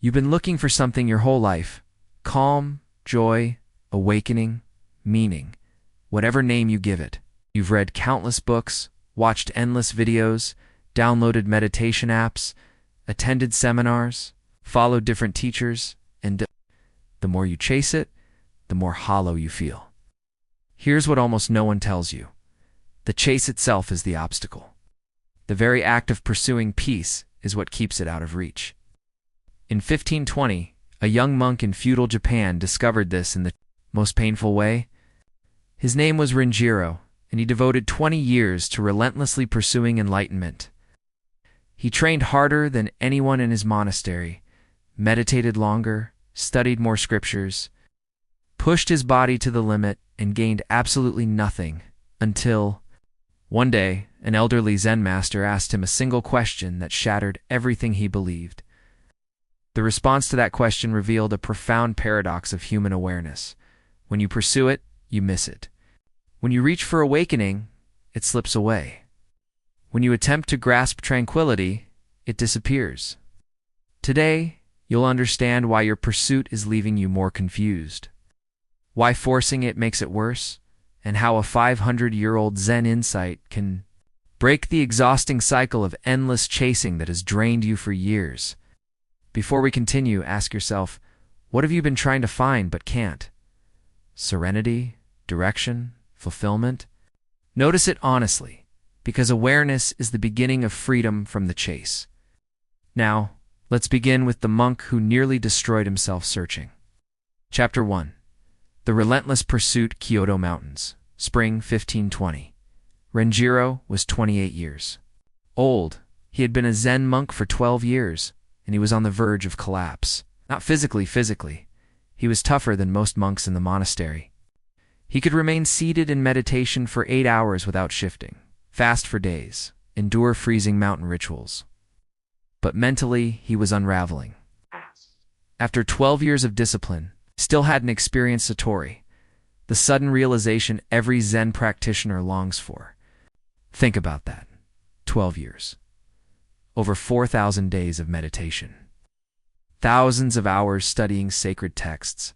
You've been looking for something your whole life. Calm, joy, awakening, meaning, whatever name you give it. You've read countless books, watched endless videos, downloaded meditation apps, attended seminars, followed different teachers, and the more you chase it, the more hollow you feel. Here's what almost no one tells you. The chase itself is the obstacle. The very act of pursuing peace is what keeps it out of reach. In 1520, a young monk in feudal Japan discovered this in the most painful way. His name was Renjiro, and he devoted 20 years to relentlessly pursuing enlightenment. He trained harder than anyone in his monastery, meditated longer, studied more scriptures, pushed his body to the limit, and gained absolutely nothing until one day an elderly Zen master asked him a single question that shattered everything he believed. The response to that question revealed a profound paradox of human awareness. When you pursue it, you miss it. When you reach for awakening, it slips away. When you attempt to grasp tranquility, it disappears. Today, you'll understand why your pursuit is leaving you more confused, why forcing it makes it worse, and how a 500-year-old Zen insight can break the exhausting cycle of endless chasing that has drained you for years. Before we continue, ask yourself, what have you been trying to find but can't? Serenity, direction, fulfillment? Notice it honestly, because awareness is the beginning of freedom from the chase. Now, let's begin with the monk who nearly destroyed himself searching. Chapter 1. The Relentless Pursuit, Kyoto Mountains, Spring 1520. Renjiro was 28 years old. He had been a Zen monk for 12 years, and he was on the verge of collapse. Not physically. He was tougher than most monks in the monastery. He could remain seated in meditation for 8 hours without shifting, fast for days, endure freezing mountain rituals. But mentally, he was unraveling. After 12 years of discipline, still hadn't experienced Satori, the sudden realization every Zen practitioner longs for. Think about that. 12 years. Over 4,000 days of meditation. Thousands of hours studying sacred texts.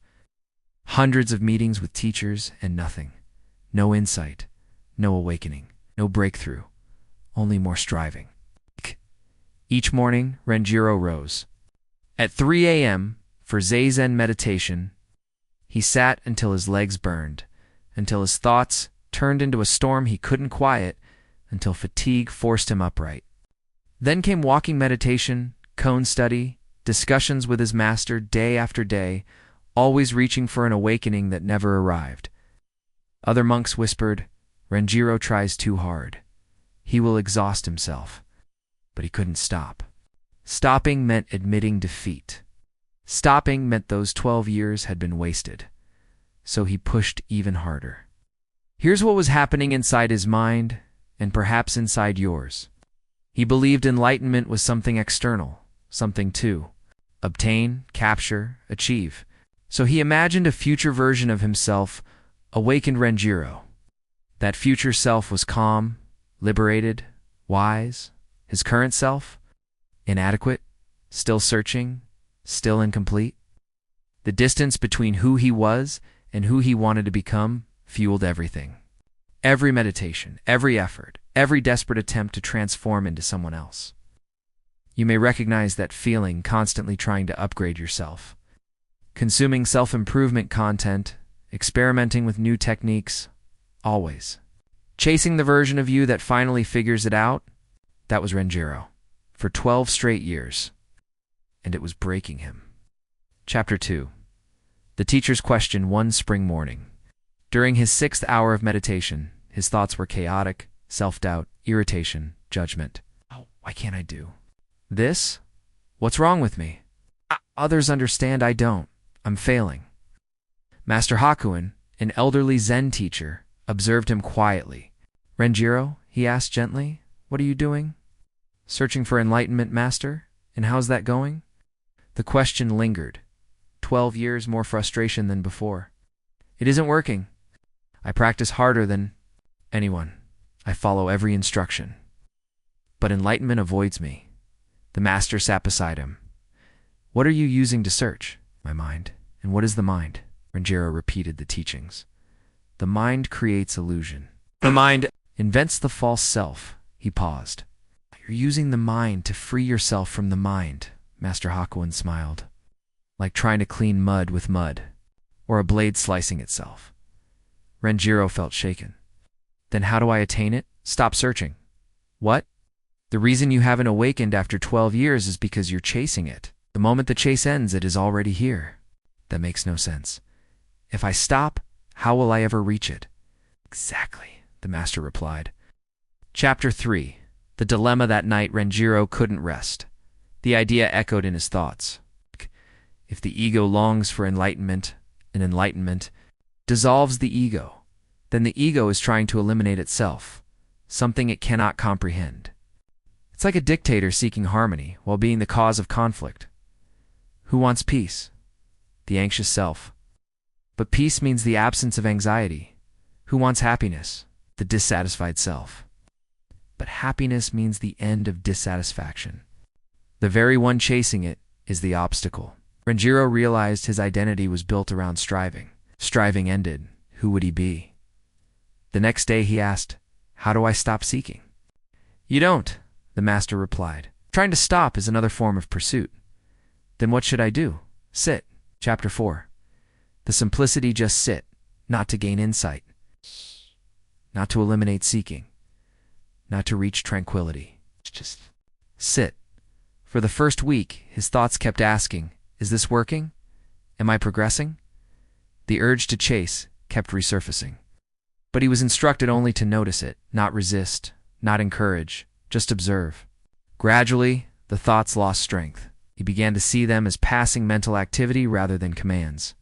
Hundreds of meetings with teachers and nothing. No insight. No awakening. No breakthrough. Only more striving. Each morning, Renjiro rose. At 3 a.m., for Zazen meditation, he sat until his legs burned, until his thoughts turned into a storm he couldn't quiet, until fatigue forced him upright. Then came walking meditation, koan study, discussions with his master day after day, always reaching for an awakening that never arrived. Other monks whispered, "Renjiro tries too hard. He will exhaust himself." But he couldn't stop. Stopping meant admitting defeat. Stopping meant those 12 years had been wasted. So he pushed even harder. Here's what was happening inside his mind, and perhaps inside yours. He believed enlightenment was something external, something to obtain, capture, achieve. So he imagined a future version of himself, awakened Renjiro. That future self was calm, liberated, wise. His current self? Inadequate, still searching, still incomplete. The distance between who he was and who he wanted to become fueled everything. Every meditation, every effort, every desperate attempt to transform into someone else. You may recognize that feeling, constantly trying to upgrade yourself. Consuming self-improvement content, experimenting with new techniques, always. Chasing the version of you that finally figures it out. That was Renjiro, for 12 straight years, and it was breaking him. Chapter 2. The Teacher's Question, one spring morning. During his 6th hour of meditation, his thoughts were chaotic, self-doubt, irritation, judgment. Oh, why can't I do this? What's wrong with me? Others understand, I don't. I'm failing. Master Hakuin, an elderly Zen teacher, observed him quietly. "Renjiro," he asked gently, "what are you doing?" "Searching for enlightenment, Master? And how's that going?" The question lingered. 12 years more frustration than before. "It isn't working. I practice harder than anyone. I follow every instruction. But enlightenment avoids me." The master sat beside him. What are you using to search? My mind. And what is the mind? Renjiro repeated the teachings. The mind creates illusion. The mind invents the false self. He paused. You're using the mind to free yourself from the mind, Master Hakuin smiled. Like trying to clean mud with mud, or a blade slicing itself. Renjiro felt shaken. Then how do I attain it? Stop searching. What? The reason you haven't awakened after 12 years is because you're chasing it. The moment the chase ends, it is already here. That makes no sense. If I stop, how will I ever reach it? Exactly, the master replied. Chapter 3. The dilemma that night. Renjiro couldn't rest. The idea echoed in his thoughts. If the ego longs for enlightenment, and enlightenment dissolves the ego, then the ego is trying to eliminate itself, something it cannot comprehend. It's like a dictator seeking harmony while being the cause of conflict. Who wants peace? The anxious self. But peace means the absence of anxiety. Who wants happiness? The dissatisfied self. But happiness means the end of dissatisfaction. The very one chasing it is the obstacle. Renjiro realized his identity was built around striving. Striving ended. Who would he be? The next day he asked, "How do I stop seeking?" "You don't," the master replied. "Trying to stop is another form of pursuit." "Then what should I do?" "Sit." Chapter 4. The simplicity. Just sit, not to gain insight, not to eliminate seeking, not to reach tranquility. Just sit. For the first week, his thoughts kept asking, "Is this working? Am I progressing?" The urge to chase kept resurfacing. But he was instructed only to notice it, not resist, not encourage, just observe. Gradually, the thoughts lost strength. He began to see them as passing mental activity rather than commands.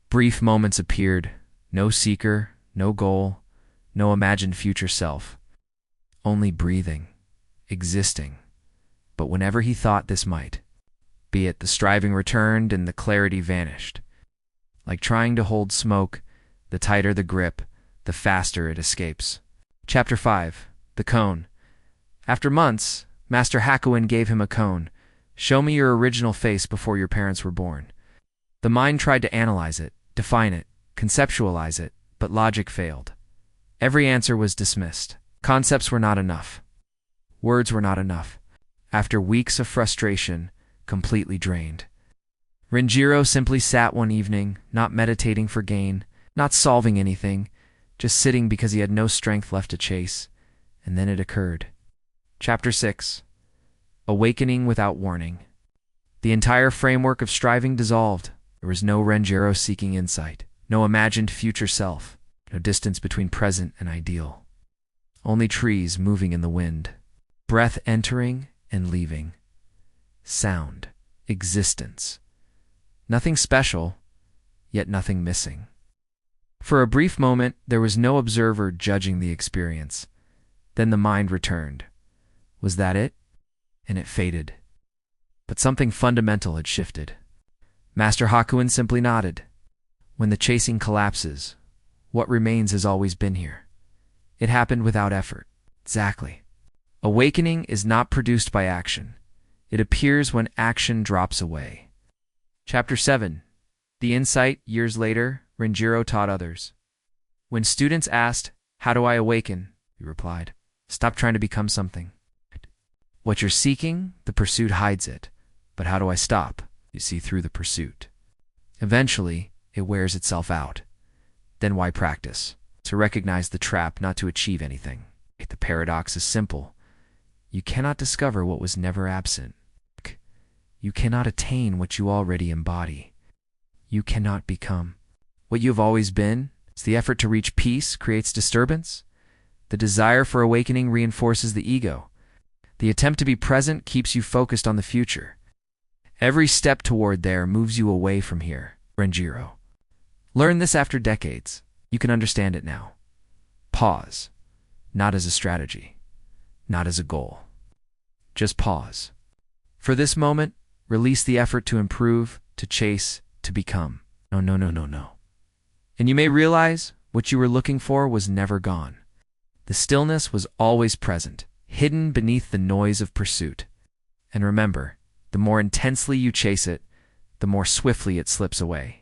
Brief moments appeared, no seeker, no goal, no imagined future self. Only breathing, existing. But whenever he thought this might be it, the striving returned and the clarity vanished. Like trying to hold smoke, the tighter the grip, the faster it escapes. Chapter 5. The Cone. After months, Master Hakuin gave him a cone. "Show me your original face before your parents were born." The mind tried to analyze it, define it, conceptualize it, but logic failed. Every answer was dismissed. Concepts were not enough. Words were not enough. After weeks of frustration, completely drained, Renjiro simply sat one evening, not meditating for gain, not solving anything, just sitting because he had no strength left to chase. And then it occurred. Chapter 6. Awakening without warning. The entire framework of striving dissolved. There was no Renjiro seeking insight, no imagined future self, no distance between present and ideal. Only trees moving in the wind, breath entering and leaving, sound, existence. Nothing special, yet nothing missing. For a brief moment, there was no observer judging the experience. Then the mind returned. Was that it? And it faded. But something fundamental had shifted. Master Hakuin simply nodded. When the chasing collapses, what remains has always been here. It happened without effort. Exactly. Awakening is not produced by action. It appears when action drops away. Chapter 7. The Insight. Years later, Renjiro taught others. When students asked, "How do I awaken?" he replied, "Stop trying to become something. What you're seeking, the pursuit hides it. But how do I stop? You see through the pursuit. Eventually, it wears itself out. Then why practice? To recognize the trap, not to achieve anything. The paradox is simple. You cannot discover what was never absent. You cannot attain what you already embody. You cannot become what you have always been. It's the effort to reach peace creates disturbance. The desire for awakening reinforces the ego. The attempt to be present keeps you focused on the future. Every step toward there moves you away from here. Renjiro. Learn this after decades. You can understand it now. Pause. Not as a strategy. Not as a goal. Just pause. For this moment, release the effort to improve, to chase, to become. No, no, no, no, no. And you may realize what you were looking for was never gone. The stillness was always present, hidden beneath the noise of pursuit. And remember, The more intensely you chase it, the more swiftly it slips away.